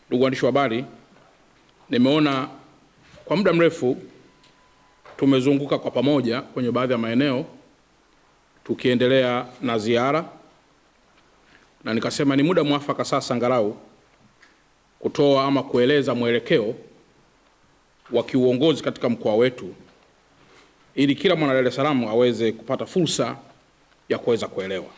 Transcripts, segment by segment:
Ndugu waandishi wa habari, nimeona kwa muda mrefu tumezunguka kwa pamoja kwenye baadhi ya maeneo tukiendelea na ziara, na nikasema ni muda mwafaka sasa angalau kutoa ama kueleza mwelekeo wa kiuongozi katika mkoa wetu ili kila mwana Dar es Salaam aweze kupata fursa ya kuweza kuelewa.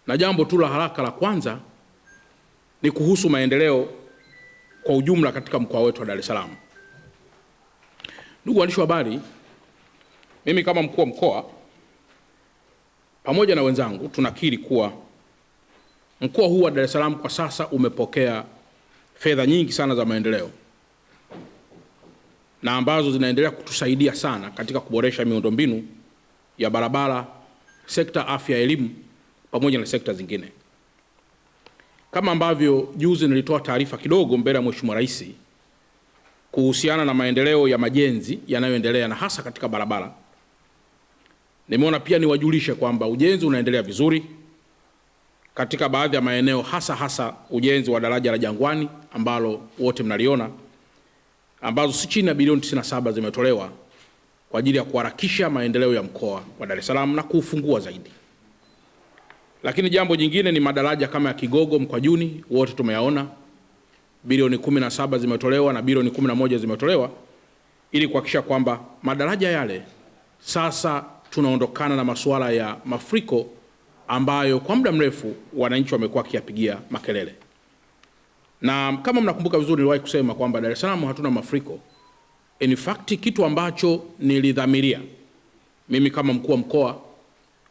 Na jambo tu la haraka la kwanza ni kuhusu maendeleo kwa ujumla katika mkoa wetu wa Dar es Salaam. Ndugu waandishi wa habari, mimi kama mkuu wa mkoa pamoja na wenzangu tunakiri kuwa mkoa huu wa Dar es Salaam kwa sasa umepokea fedha nyingi sana za maendeleo na ambazo zinaendelea kutusaidia sana katika kuboresha miundombinu ya barabara, sekta afya, elimu pamoja na sekta zingine. Kama ambavyo juzi nilitoa taarifa kidogo mbele ya Mheshimiwa Rais kuhusiana na maendeleo ya majenzi yanayoendelea na hasa katika barabara, nimeona pia niwajulishe kwamba ujenzi unaendelea vizuri katika baadhi ya maeneo, hasa ujenzi wa daraja la Jangwani ambalo wote mnaliona, ambazo si chini ya bilioni 97 zimetolewa kwa ajili ya kuharakisha maendeleo ya mkoa wa Dar es Salaam na kuufungua zaidi. Lakini jambo jingine ni madaraja kama ya Kigogo, Mkwajuni, wote tumeyaona, bilioni 17 zimetolewa na bilioni 11 zimetolewa ili kuhakikisha kwamba madaraja yale sasa tunaondokana na masuala ya mafuriko ambayo kwa muda mrefu wananchi wamekuwa wakiyapigia makelele. Na kama mnakumbuka vizuri, niliwahi kusema kwamba Dar es Salaam hatuna mafuriko. In fact, kitu ambacho nilidhamiria mimi kama mkuu wa mkoa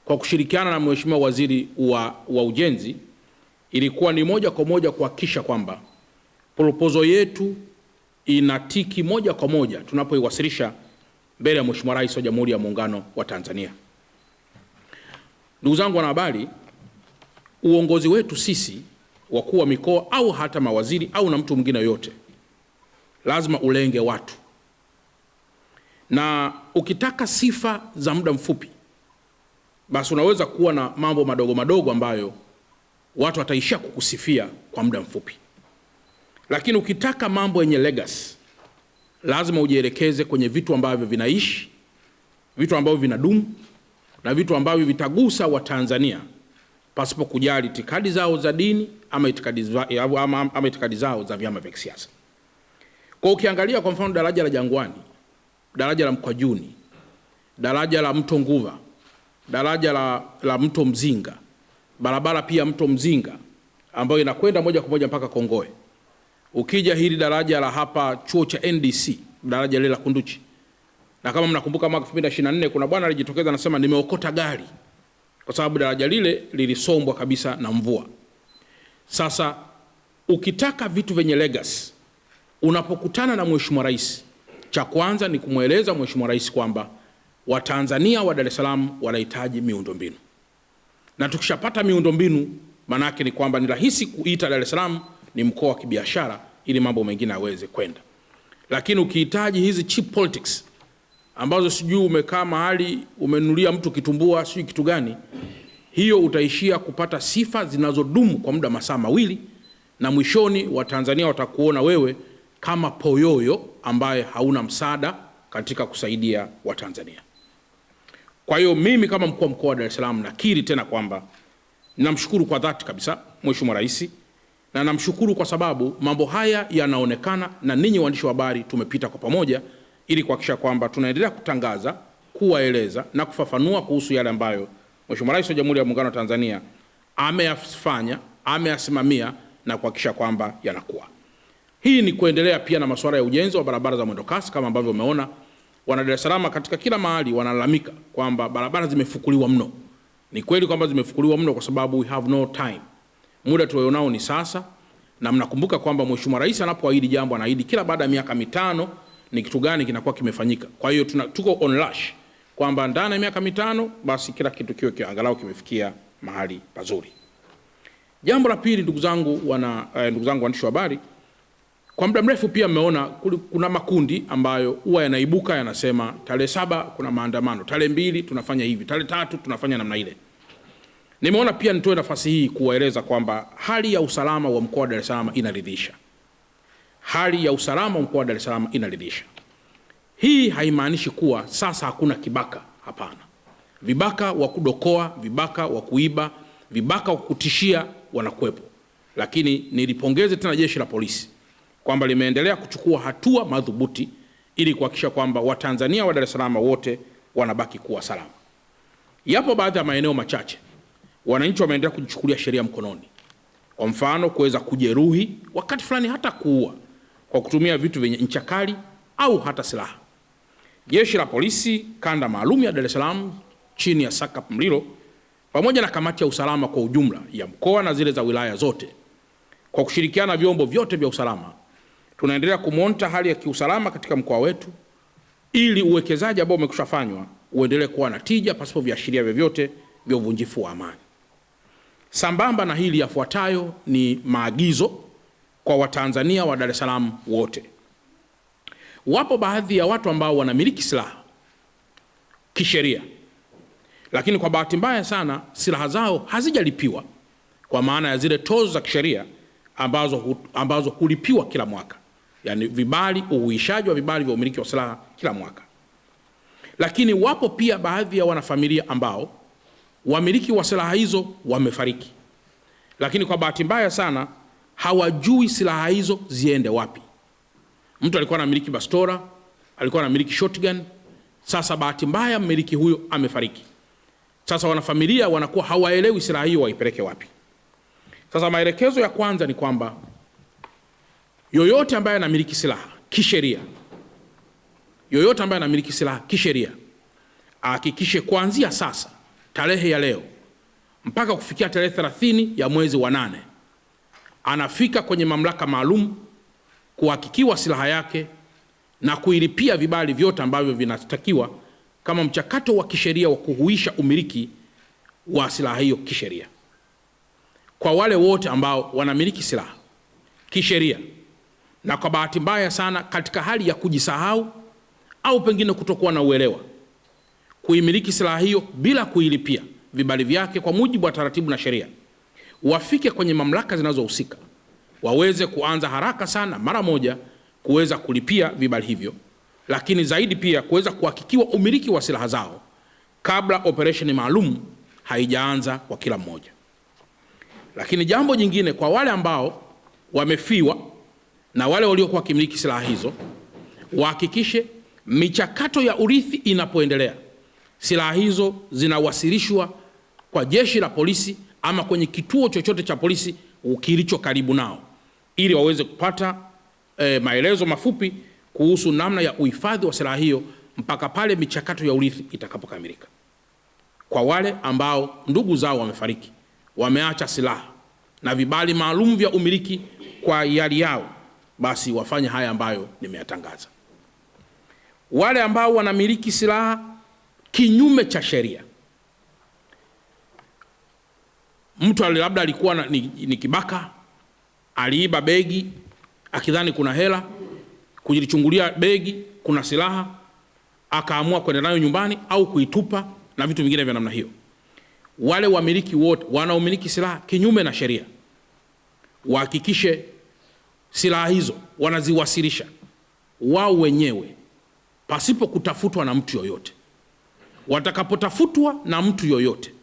kwa kushirikiana na Mheshimiwa Waziri wa Ujenzi ilikuwa ni moja kwa moja kuhakikisha kwamba proposal yetu inatiki moja kwa moja tunapoiwasilisha mbele ya Mheshimiwa Rais wa Jamhuri ya Muungano wa Tanzania. Ndugu zangu wanahabari, uongozi wetu sisi wakuu wa mikoa au hata mawaziri au na mtu mwingine yote lazima ulenge watu, na ukitaka sifa za muda mfupi basi unaweza kuwa na mambo madogo madogo ambayo watu wataishia kukusifia kwa muda mfupi. Lakini ukitaka mambo yenye legacy lazima ujielekeze kwenye vitu ambavyo vinaishi, vitu ambavyo vinadumu na vitu ambavyo vitagusa Watanzania pasipo kujali itikadi zao za dini ama itikadi zao za vyama vya kisiasa. Kwa ukiangalia kwa mfano daraja la Jangwani, daraja la Mkwajuni, daraja la Mto Nguva, daraja la Mto Mzinga, barabara pia Mto Mzinga ambayo inakwenda moja kwa moja mpaka Kongoe. Ukija hili daraja la hapa chuo cha NDC, daraja lile la Kunduchi. Na kama mnakumbuka mwaka 2024 kuna bwana alijitokeza anasema nimeokota gari kwa sababu daraja lile lilisombwa kabisa na mvua. Sasa ukitaka vitu vyenye legacy, unapokutana na Mheshimiwa Rais, cha kwanza ni kumweleza Mheshimiwa Rais kwamba Watanzania wa Dar es Salaam wanahitaji miundombinu. Na tukishapata miundombinu, maana yake ni kwamba ni rahisi kuita Dar es Salaam ni mkoa wa kibiashara ili mambo mengine yaweze kwenda. Lakini ukihitaji hizi cheap politics ambazo sijui umekaa mahali umenunulia mtu kitumbua sijui kitu gani, hiyo utaishia kupata sifa zinazodumu kwa muda masaa mawili, na mwishoni Watanzania watakuona wewe kama poyoyo ambaye hauna msaada katika kusaidia Watanzania. Kwa hiyo mimi kama mkuu wa mkoa wa Dar es Salaam nakiri tena kwamba ninamshukuru kwa dhati kabisa Mheshimiwa Rais, na namshukuru kwa sababu mambo haya yanaonekana na ninyi waandishi wa habari tumepita kwa pamoja ili kuhakikisha kwamba tunaendelea kutangaza, kuwaeleza na kufafanua kuhusu yale ambayo Mheshimiwa Rais wa Jamhuri ya Muungano wa Tanzania ameyafanya, ameyasimamia na kuhakikisha kwamba yanakuwa. Hii ni kuendelea pia na masuala ya ujenzi wa barabara za mwendokasi kama ambavyo umeona wana Dar es Salaam katika kila mahali wanalalamika kwamba barabara zimefukuliwa mno. Ni kweli kwamba zimefukuliwa mno kwa sababu we have no time. Muda tulionao ni sasa, na mnakumbuka kwamba Mheshimiwa Rais anapoahidi jambo anaahidi kila baada ya miaka mitano ni kitu gani kinakuwa kimefanyika. Kwa hiyo tuko on rush kwamba ndani ya miaka mitano basi kila kitu kiwe angalau kimefikia mahali pazuri. Jambo la pili, ndugu zangu waandishi wa habari, kwa muda mrefu pia mmeona kuna makundi ambayo huwa yanaibuka yanasema tarehe 7 kuna maandamano, tarehe 2 tunafanya hivi, tarehe 3 tunafanya namna ile. Nimeona pia nitoe nafasi hii kuwaeleza kwamba hali ya usalama wa mkoa wa Dar es Salaam inaridhisha. Hali ya usalama wa mkoa wa Dar es Salaam inaridhisha. Hii haimaanishi kuwa sasa hakuna kibaka, hapana. Vibaka wa kudokoa, vibaka wa kuiba, vibaka wa kutishia wanakuwepo. Lakini nilipongeze tena jeshi la polisi kwamba limeendelea kuchukua hatua madhubuti ili kuhakikisha kwamba Watanzania wa Dar es Salaam wote wanabaki kuwa salama. Yapo baadhi ya maeneo machache wananchi wameendelea kujichukulia sheria mkononi. Kwa mfano, kuweza kujeruhi, wakati fulani hata kuua kwa kutumia vitu vyenye ncha kali au hata silaha. Jeshi la polisi kanda maalum ya Dar es Salaam chini ya SACP Mlilo pamoja na kamati ya usalama kwa ujumla ya mkoa na zile za wilaya zote, kwa kushirikiana na vyombo vyote vya usalama, tunaendelea kumonita hali ya kiusalama katika mkoa wetu ili uwekezaji ambao umekushafanywa uendelee kuwa na tija pasipo viashiria vyovyote vya uvunjifu wa amani. Sambamba na hili, yafuatayo ni maagizo kwa Watanzania wa Dar es Salaam wote. Wapo baadhi ya watu ambao wanamiliki silaha kisheria, lakini kwa bahati mbaya sana silaha zao hazijalipiwa, kwa maana ya zile tozo za kisheria ambazo hulipiwa kila mwaka, yani vibali, uhuishaji wa vibali vya umiliki wa silaha kila mwaka. Lakini wapo pia baadhi ya wanafamilia ambao wamiliki wa silaha hizo wamefariki, lakini kwa bahati mbaya sana hawajui silaha hizo ziende wapi. Mtu alikuwa anamiliki bastola, alikuwa anamiliki shotgun, sasa bahati mbaya mmiliki huyo amefariki. Sasa wanafamilia wanakuwa hawaelewi silaha hiyo waipeleke wapi. Sasa maelekezo ya kwanza ni kwamba yoyote ambaye anamiliki silaha kisheria, yoyote ambaye anamiliki silaha kisheria ahakikishe kuanzia sasa, tarehe ya leo mpaka kufikia tarehe 30 ya mwezi wa 8, anafika kwenye mamlaka maalum kuhakikiwa silaha yake na kuilipia vibali vyote ambavyo vinatakiwa kama mchakato wa kisheria wa kuhuisha umiliki wa silaha hiyo kisheria. Kwa wale wote ambao wanamiliki silaha kisheria na kwa bahati mbaya sana katika hali ya kujisahau au pengine kutokuwa na uelewa, kuimiliki silaha hiyo bila kuilipia vibali vyake kwa mujibu wa taratibu na sheria, wafike kwenye mamlaka zinazohusika waweze kuanza haraka sana mara moja kuweza kulipia vibali hivyo, lakini zaidi pia kuweza kuhakikiwa umiliki wa silaha zao kabla operation maalum haijaanza kwa kila mmoja. Lakini jambo jingine, kwa wale ambao wamefiwa na wale waliokuwa wakimiliki silaha hizo, wahakikishe michakato ya urithi inapoendelea, silaha hizo zinawasilishwa kwa jeshi la polisi ama kwenye kituo chochote cha polisi kilicho karibu nao, ili waweze kupata maelezo mafupi kuhusu namna ya uhifadhi wa silaha hiyo mpaka pale michakato ya urithi itakapokamilika. Kwa wale ambao ndugu zao wamefariki, wameacha silaha na vibali maalum vya umiliki kwa hiari yao, basi wafanye haya ambayo nimeyatangaza. Wale ambao wanamiliki silaha kinyume cha sheria, mtu labda alikuwa ni kibaka, aliiba begi akidhani kuna hela, kujilichungulia begi kuna silaha, akaamua kwenda nayo nyumbani au kuitupa na vitu vingine vya namna hiyo. Wale wamiliki wote wanaomiliki silaha kinyume na sheria wahakikishe silaha hizo wanaziwasilisha wao wenyewe pasipo kutafutwa na mtu yoyote. Watakapotafutwa na mtu yoyote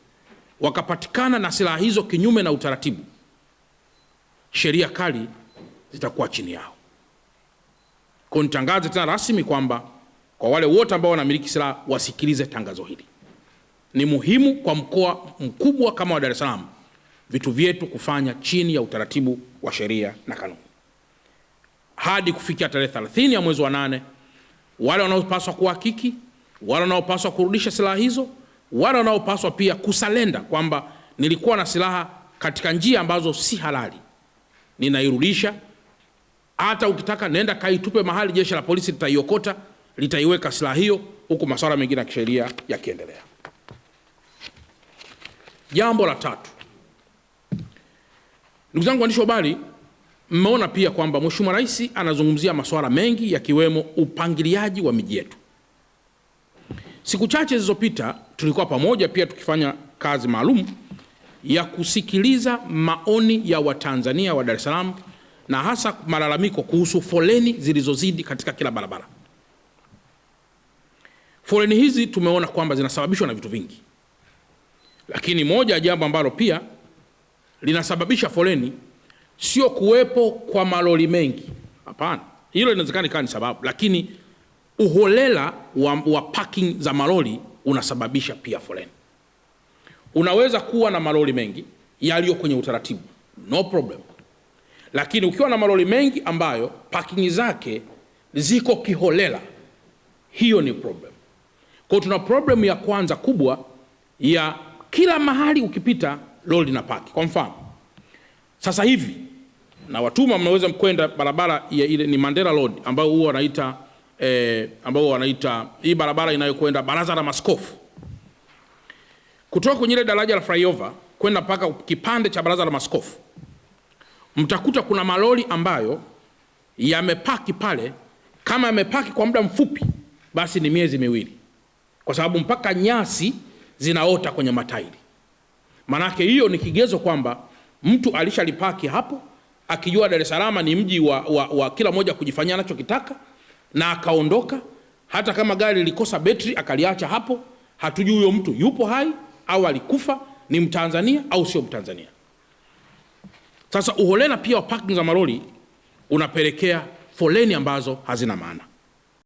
wakapatikana na silaha hizo kinyume na utaratibu, sheria kali zitakuwa chini yao. Kwa nitangaze tena rasmi kwamba kwa wale wote ambao wanamiliki silaha wasikilize tangazo hili. Ni muhimu kwa mkoa mkubwa kama wa Dar es Salaam vitu vyetu kufanya chini ya utaratibu wa sheria na kanuni. Hadi kufikia tarehe 30 ya mwezi wa 8, wale wanaopaswa kuhakiki, wale wanaopaswa kurudisha silaha hizo, wale wanaopaswa pia kusalenda kwamba nilikuwa na silaha katika njia ambazo si halali, ninairudisha. Hata ukitaka nenda kaitupe mahali, jeshi la polisi litaiokota, litaiweka silaha hiyo, huku masuala mengine ya kisheria yakiendelea. Jambo la tatu, ndugu zangu waandishi wa habari, mmeona pia kwamba Mheshimiwa Rais anazungumzia masuala mengi yakiwemo upangiliaji wa miji yetu. Siku chache zilizopita tulikuwa pamoja pia tukifanya kazi maalum ya kusikiliza maoni ya Watanzania wa Dar es Salaam na hasa malalamiko kuhusu foleni zilizozidi katika kila barabara. Foleni hizi tumeona kwamba zinasababishwa na vitu vingi, lakini moja ya jambo ambalo pia linasababisha foleni sio kuwepo kwa malori mengi. Hapana, hilo inawezekana ikawa ni sababu, lakini uholela wa parking za malori unasababisha pia foleni. Unaweza kuwa na malori mengi yaliyo kwenye utaratibu, no problem, lakini ukiwa na malori mengi ambayo parking zake ziko kiholela, hiyo ni problem. Kwa tuna problem ya kwanza kubwa ya kila mahali ukipita lori na park. Kwa mfano, sasa hivi na watuma mnaweza mkwenda barabara ya ile ni Mandela Road ambao huwa wanaita hii barabara inayokwenda Baraza la Maaskofu. Kutoka kwenye ile daraja la flyover kwenda mpaka kipande cha Baraza la Maaskofu, mtakuta kuna malori ambayo yamepaki pale. Kama yamepaki kwa muda mfupi, basi ni miezi miwili, kwa sababu mpaka nyasi zinaota kwenye matairi. Manake hiyo ni kigezo kwamba mtu alishalipaki hapo akijua Dar es Salaam ni mji wa kila moja kujifanyia anachokitaka, na akaondoka. Hata kama gari lilikosa betri akaliacha hapo, hatujui huyo mtu yupo hai au alikufa, ni Mtanzania au sio Mtanzania. Sasa uholela pia wa parking za malori unapelekea foleni ambazo hazina maana.